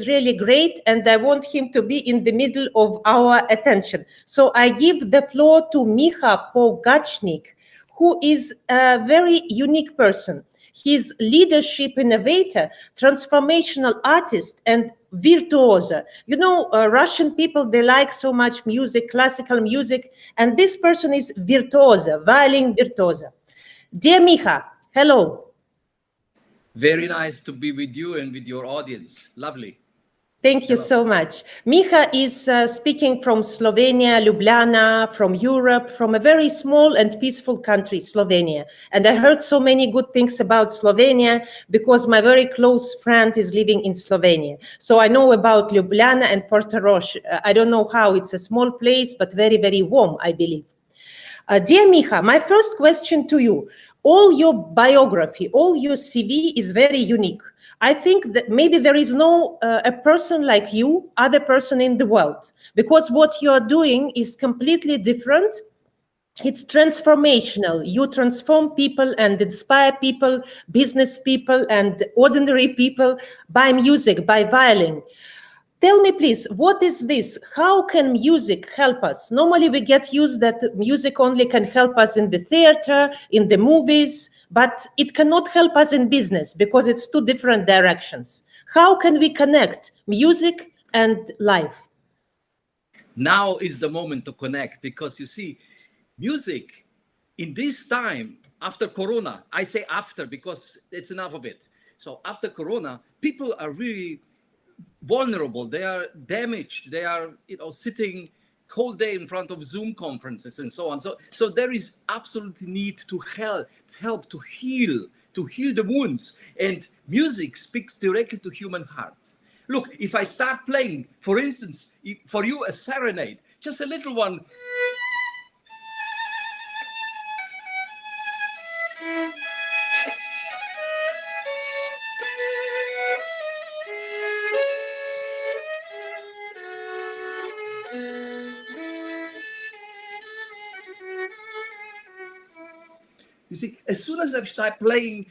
really great, and I want him to be in the middle of our attention. So I give the floor to Miha Pogacnik, who is a very unique person. He's leadership innovator, transformational artist, and virtuoso. You know, Russian people, they like so much music, classical music, and this person is virtuoso, violin virtuoso. Dear Miha, hello. Very nice to be with you and with your audience. Lovely. Thank you so much. Miha is speaking from Slovenia, Ljubljana, from Europe, from a very small and peaceful country, Slovenia. And I heard so many good things about Slovenia because my very close friend is living in Slovenia. So I know about Ljubljana and Portorož. I don't know how, it's a small place, but very, very warm, I believe. Dear Miha, my first question to you, all your biography, all your CV is very unique. I think that maybe there is no a person like you, other person in the world, because what you're doing is completely different. It's transformational. You transform people and inspire people, business people and ordinary people by music, by violin. Tell me, please, what is this? How can music help us? Normally, we get used that music only can help us in the theater, in the movies, but it cannot help us in business because it's two different directions. How can we connect music and life? Now is the moment to connect because you see, music in this time after Corona, I say after because it's enough of it. So after Corona, people are really vulnerable, they are damaged, they are sitting whole day in front of Zoom conferences and so on. So there is absolutely need to help to heal the wounds, and music speaks directly to human hearts. Look, if I start playing, for instance, for you a serenade, just a little one. You see, as soon as I start playing,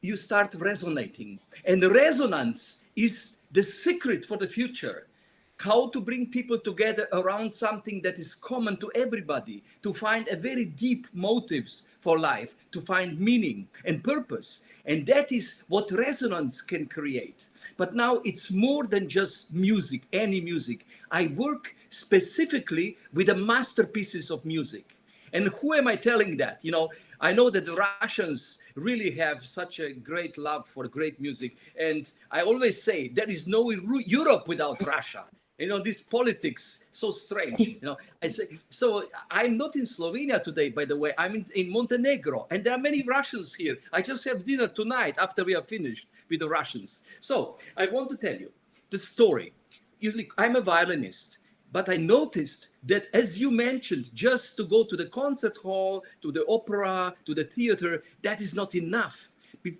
you start resonating. And the resonance is the secret for the future. How to bring people together around something that is common to everybody, to find a very deep motives for life, to find meaning and purpose. And that is what resonance can create. But now it's more than just music, any music. I work specifically with the masterpieces of music. And who am I telling that? I know that the Russians really have such a great love for great music. And I always say there is no Europe without Russia. This politics, so strange. I say, so I'm not in Slovenia today, by the way. I'm in Montenegro. And there are many Russians here. I just have dinner tonight after we are finished with the Russians. So I want to tell you the story. Usually I'm a violinist. But I noticed that, as you mentioned, just to go to the concert hall, to the opera, to the theater, that is not enough.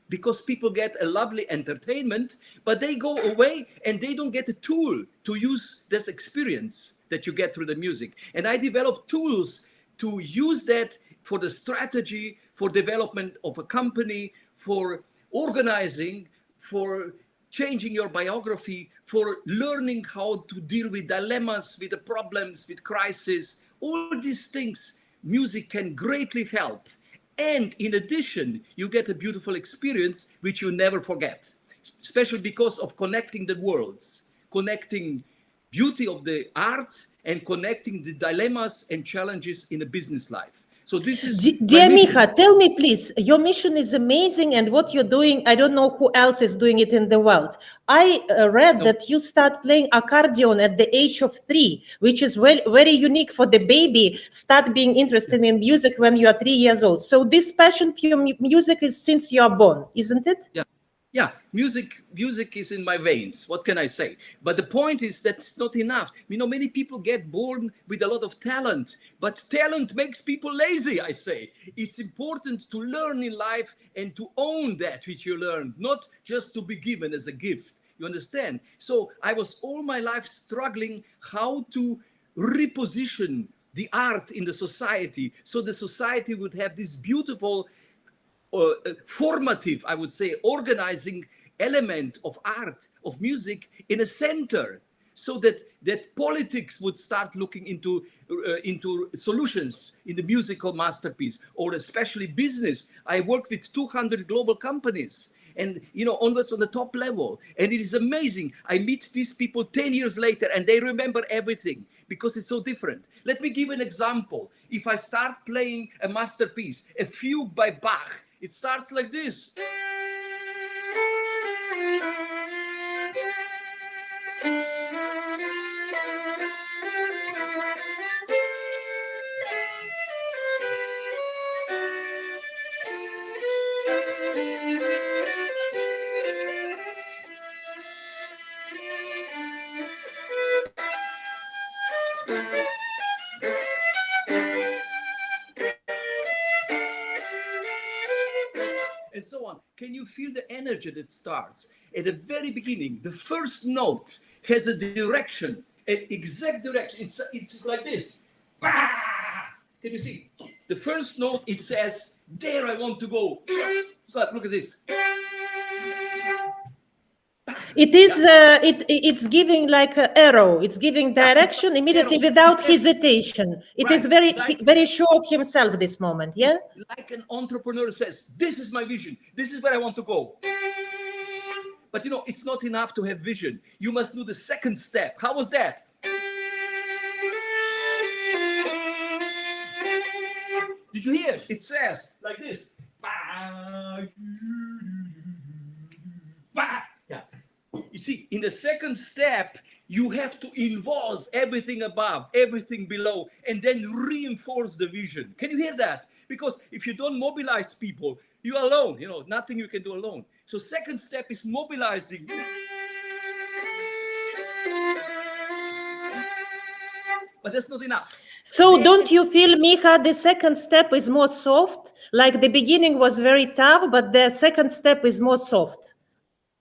Because people get a lovely entertainment, but they go away and they don't get a tool to use this experience that you get through the music. And I developed tools to use that for the strategy, for development of a company, for organizing, for changing your biography, for learning how to deal with dilemmas, with the problems, with crises. All these things, music can greatly help. And in addition, you get a beautiful experience which you never forget, especially because of connecting the worlds, connecting beauty of the art and connecting the dilemmas and challenges in a business life. So this is Dear Miha, tell me please, your mission is amazing, and what you're doing, I don't know who else is doing it in the world. I read that you start playing accordion at the age of 3, which is very unique for the baby, start being interested in music when you are 3 years old. So this passion for music is since you are born, isn't it? Yeah, music is in my veins. What can I say? But the point is that's not enough. Many people get born with a lot of talent, but talent makes people lazy, I say. It's important to learn in life and to own that which you learned, not just to be given as a gift. You understand? So I was all my life struggling how to reposition the art in the society so the society would have this beautiful formative, I would say, organizing element of art, of music in a center, so that politics would start looking into solutions in the musical masterpiece, or especially business. I work with 200 global companies, and almost on the top level, and it is amazing. I meet these people 10 years later and they remember everything because it's so different. Let me give an example. If I start playing a masterpiece, a fugue by Bach, it starts like this. And so on. Can you feel the energy that starts? At the very beginning, the first note has a direction, an exact direction. It's like this. Bah! Can you see? The first note, it says, there I want to go. So look at this. It is, it's giving like an arrow. It's giving direction like immediately arrow. without hesitation. It is very, very sure of himself this moment, yeah? Like an entrepreneur says, this is my vision. This is where I want to go. But it's not enough to have vision. You must do the second step. How was that? Did you hear? It says like this. Yeah. You see, in the second step, you have to involve everything above, everything below, and then reinforce the vision. Can you hear that? Because if you don't mobilize people, you're alone. Nothing you can do alone. So second step is mobilizing. But that's not enough. So don't you feel, Miha, the second step is more soft? Like the beginning was very tough, but the second step is more soft.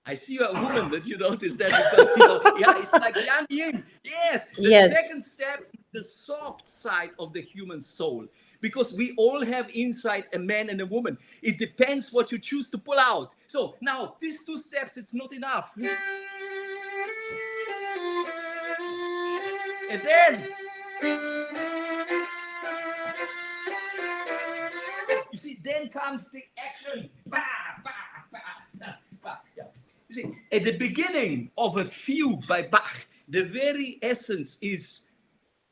I see you're a woman that you notice that because, yeah, it's like yang yin. Yes. The second step is the soft side of the human soul, because we all have inside a man and a woman. It depends what you choose to pull out. So now these two steps, it's not enough. And then you see, then comes the action. Bah, bah, bah, bah, bah. Yeah. You see, at the beginning of a fugue by Bach, the very essence is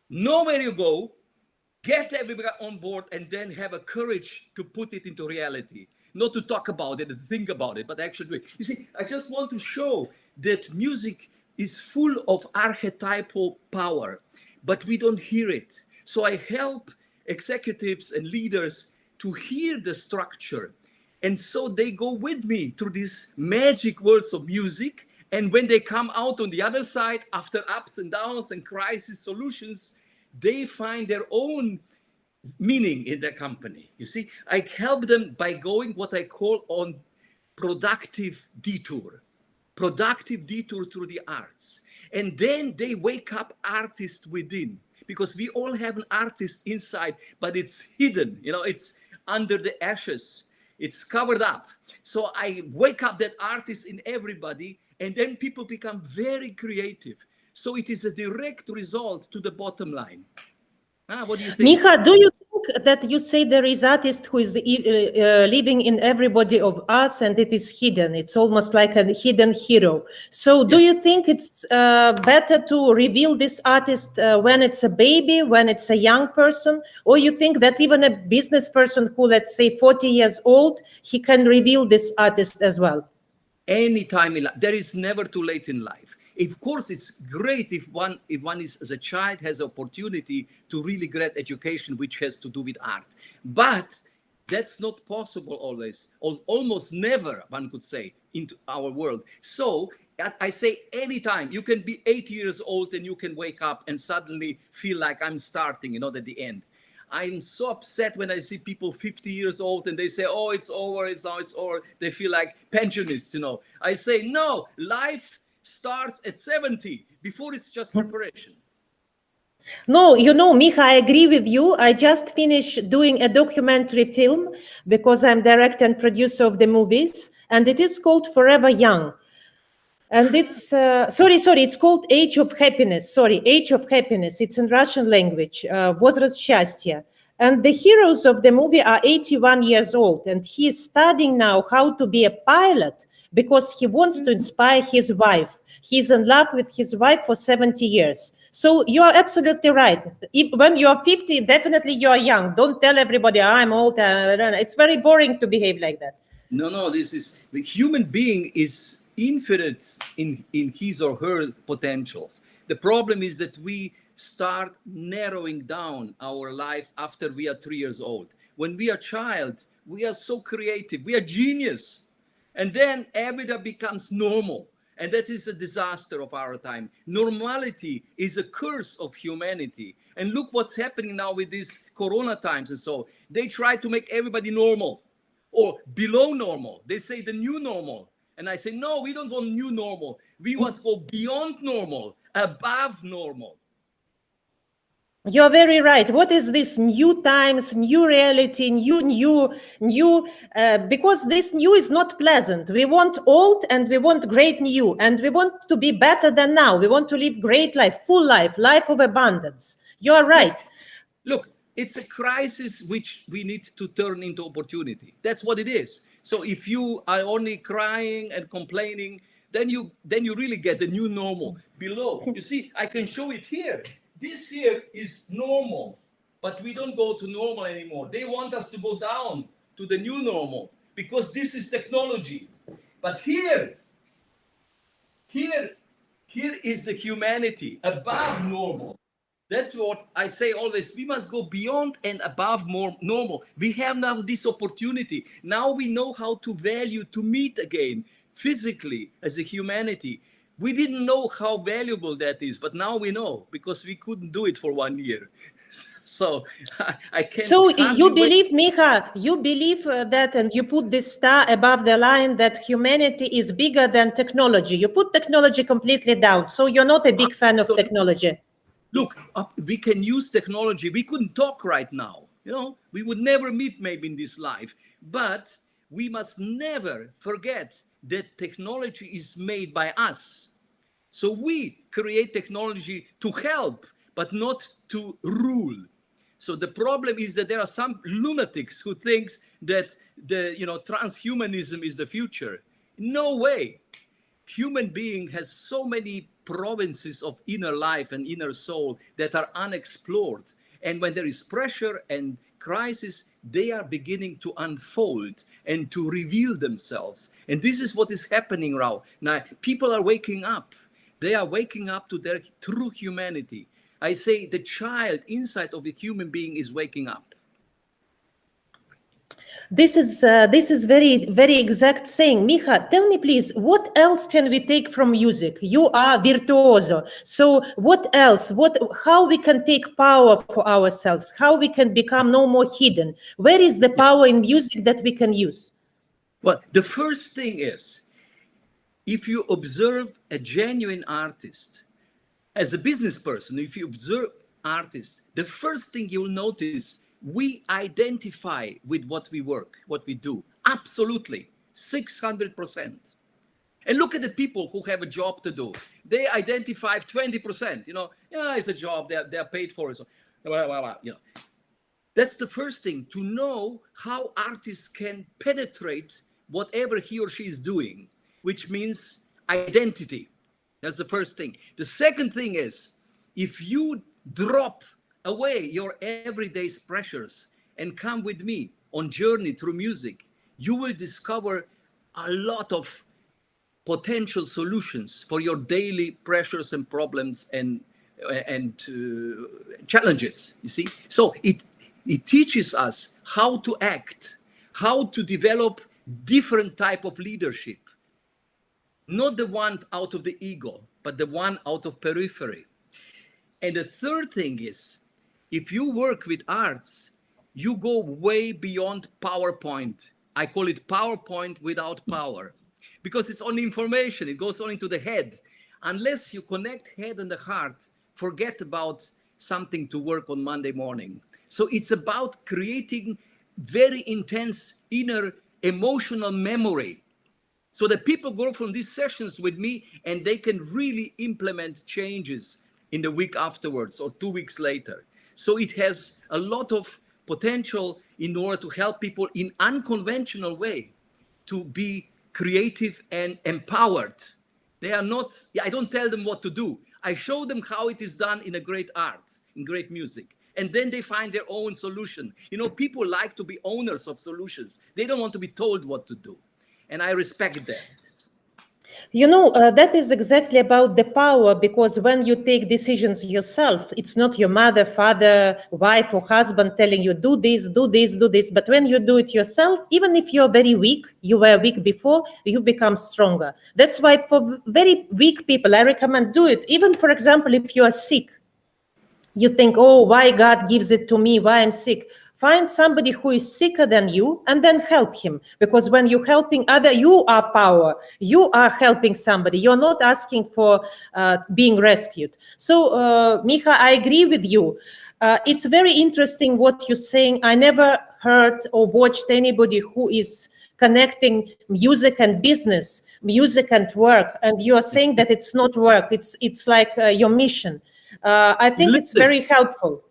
know where you go, get everybody on board, and then have a courage to put it into reality. Not to talk about it and think about it, but actually do it. You see, I just want to show that music is full of archetypal power, but we don't hear it. So I help executives and leaders to hear the structure. And so they go with me through these magic worlds of music. And when they come out on the other side, after ups and downs and crisis solutions, they find their own meaning in their company. You see, I help them by going what I call on productive detour through the arts. And then they wake up artists within, because we all have an artist inside, but it's hidden, it's under the ashes. It's covered up. So I wake up that artist in everybody, and then people become very creative. So it is a direct result to the bottom line. What do you think? Miha, do you think that you say there is artist who is living in everybody of us and it is hidden? It's almost like a hidden hero. So do you think it's better to reveal this artist when it's a baby, when it's a young person? Or you think that even a business person who, let's say, 40 years old, he can reveal this artist as well? Anytime in life. There is never too late in life. Of course, it's great if one is, as a child, has the opportunity to really get education, which has to do with art. But that's not possible always, or almost never, one could say, into our world. So I say anytime. You can be 80 years old and you can wake up and suddenly feel like I'm starting, at the end. I'm so upset when I see people 50 years old and they say, oh, it's over, it's over. They feel like pensionists, I say, no, life starts at 70. Before, it's just preparation. No, Miha, I agree with you. I just finished doing a documentary film because I'm director and producer of the movies, and it is called Forever Young. And it's it's called Age of Happiness. Sorry, Age of Happiness. It's in Russian language. Возраст счастья. And the heroes of the movie are 81 years old, and he is studying now how to be a pilot because he wants to inspire his wife. He's in love with his wife for 70 years. So you are absolutely right. When you are 50, definitely you are young. Don't tell everybody I'm old. It's very boring to behave like that. No, this is the human being is infinite in his or her potentials. The problem is that we start narrowing down our life after we are 3 years old. When we are child, we are so creative, we are genius. And then everything becomes normal. And that is a disaster of our time. Normality is a curse of humanity. And look what's happening now with these corona times and so. They try to make everybody normal or below normal. They say the new normal. And I say, no, we don't want new normal. We must go beyond normal, above normal. You're very right. What is this new times, new reality, new? Because this new is not pleasant. We want old and we want great new, and we want to be better than now. We want to live great life, full life, life of abundance. You're right. Look, it's a crisis which we need to turn into opportunity. That's what it is. So if you are only crying and complaining, then you really get the new normal below. You see, I can show it here. This here is normal, but we don't go to normal anymore. They want us to go down to the new normal because this is technology. But here is the humanity above normal. That's what I say always. We must go beyond and above more normal. We have now this opportunity. Now we know how to value, to meet again physically as a humanity. We didn't know how valuable that is, but now we know because we couldn't do it for 1 year. So I can't. So you believe, Miha, you believe that, and you put this star above the line that humanity is bigger than technology. You put technology completely down. So you're not a big fan of technology. Look, we can use technology. We couldn't talk right now. We would never meet maybe in this life. But we must never forget that technology is made by us. So we create technology to help, but not to rule. So the problem is that there are some lunatics who think that transhumanism is the future. No way. Human being has so many provinces of inner life and inner soul that are unexplored. And when there is pressure and crisis, they are beginning to unfold and to reveal themselves. And this is what is happening now. People are waking up. They are waking up to their true humanity. I say the child inside of a human being is waking up. This is very, very exact saying. Miha, tell me please, what else can we take from music? You are virtuoso. So what else? How we can take power for ourselves? How we can become no more hidden? Where is the power in music that we can use? Well, the first thing is, if you observe a genuine artist, as a business person, if you observe artists, the first thing you'll notice, we identify with what we work, what we do. Absolutely, 600%. And look at the people who have a job to do. They identify 20%. It's a job, they're paid for it. So, that's the first thing, to know how artists can penetrate whatever he or she is doing, which means identity. That's the first thing. The second thing is, if you drop away your everyday pressures and come with me on journey through music, you will discover a lot of potential solutions for your daily pressures and problems and challenges. You see, so it teaches us how to act, how to develop different type of leadership. Not the one out of the ego, but the one out of periphery. And the third thing is, if you work with arts, you go way beyond PowerPoint. I call it PowerPoint without power, because it's only information. It goes only to the head. Unless you connect head and the heart, forget about something to work on Monday morning. So it's about creating very intense inner emotional memory, so that people go from these sessions with me and they can really implement changes in the week afterwards or 2 weeks later. So it has a lot of potential in order to help people in unconventional way to be creative and empowered. They are not, I don't tell them what to do. I show them how it is done in a great art, in great music. And then they find their own solution. You know, people like to be owners of solutions. They don't want to be told what to do. And I respect that. You know, that is exactly about the power, because when you take decisions yourself, it's not your mother, father, wife, or husband telling you, do this, do this, do this. But when you do it yourself, even if you're very weak, you were weak before, you become stronger. That's why for very weak people, I recommend do it. Even, for example, if you are sick, you think, oh, why God gives it to me? Why I'm sick? Find somebody who is sicker than you and then help him. Because when you're helping other, you are power. You are helping somebody. You're not asking for being rescued. So, Miha, I agree with you. It's very interesting what you're saying. I never heard or watched anybody who is connecting music and business, music and work. And you are saying that it's not work. It's like your mission. I think it's very helpful.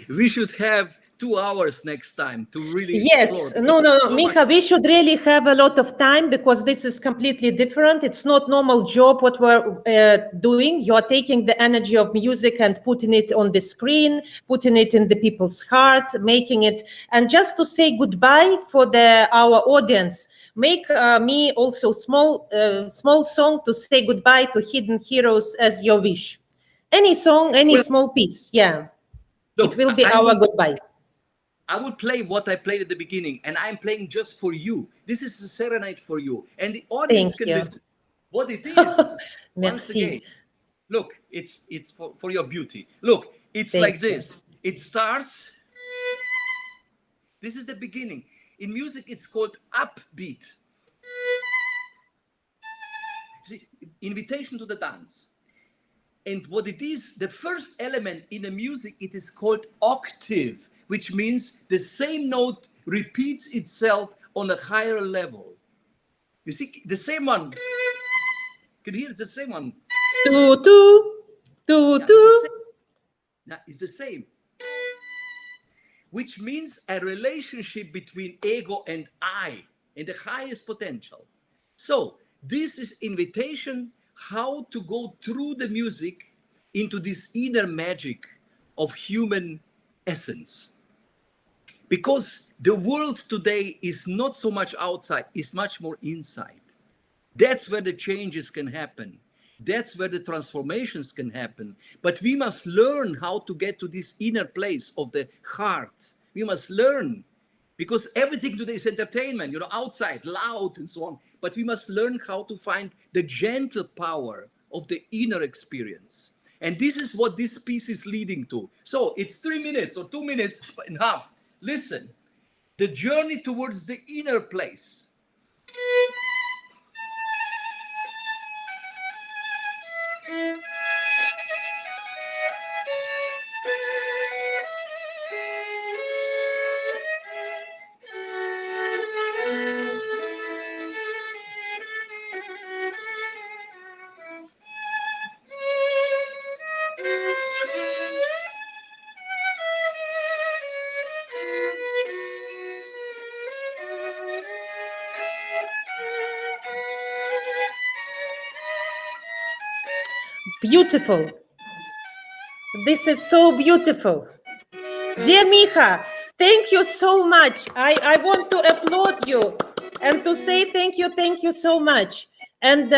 We should have 2 hours next time to really Yes, explore. no, So Miha, we should really have a lot of time, because this is completely different. It's not normal job what we're doing. You're taking the energy of music and putting it on the screen, putting it in the people's heart, making it. And just to say goodbye for our audience, make me also small song to say goodbye to hidden heroes as your wish. Any song, any small piece, yeah. Look, it will be our goodbye. I would play what I played at the beginning, and I'm playing just for you. This is a serenade for you, and the audience can listen. What it is, once again, look, it's for your beauty. Look, it's like this. It starts. This is the beginning. In music, it's called upbeat. See, invitation to the dance. And what it is, the first element in the music, it is called octave, which means the same note repeats itself on a higher level. You see, the same one. Can you hear? It's the same one. Do, do, do, do. It's the same. Which means a relationship between ego and I, in the highest potential. So this is invitation how to go through the music into this inner magic of human essence. Because the world today is not so much outside, it's much more inside. That's where the changes can happen. That's where the transformations can happen. But we must learn how to get to this inner place of the heart. We must learn, because everything today is entertainment, outside, loud and so on. But we must learn how to find the gentle power of the inner experience. And this is what this piece is leading to. So it's 3 minutes or 2 minutes and a half. Listen, the journey towards the inner place. Beautiful. This is so beautiful. Dear Miha, thank you so much. I want to applaud you and to say thank you so much. And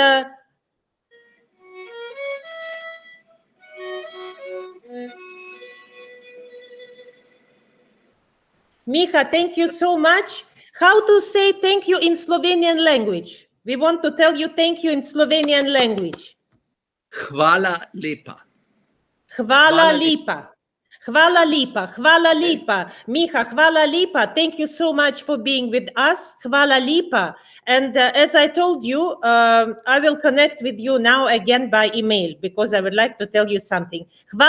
Miha, thank you so much. How to say thank you in Slovenian language? We want to tell you thank you in Slovenian language. Hvala lepa. Hvala lepa. Hvala lepa. Hvala lepa. Miha, hvala lepa. Thank you so much for being with us. Hvala lepa. And as I told you, I will connect with you now again by email, because I would like to tell you something.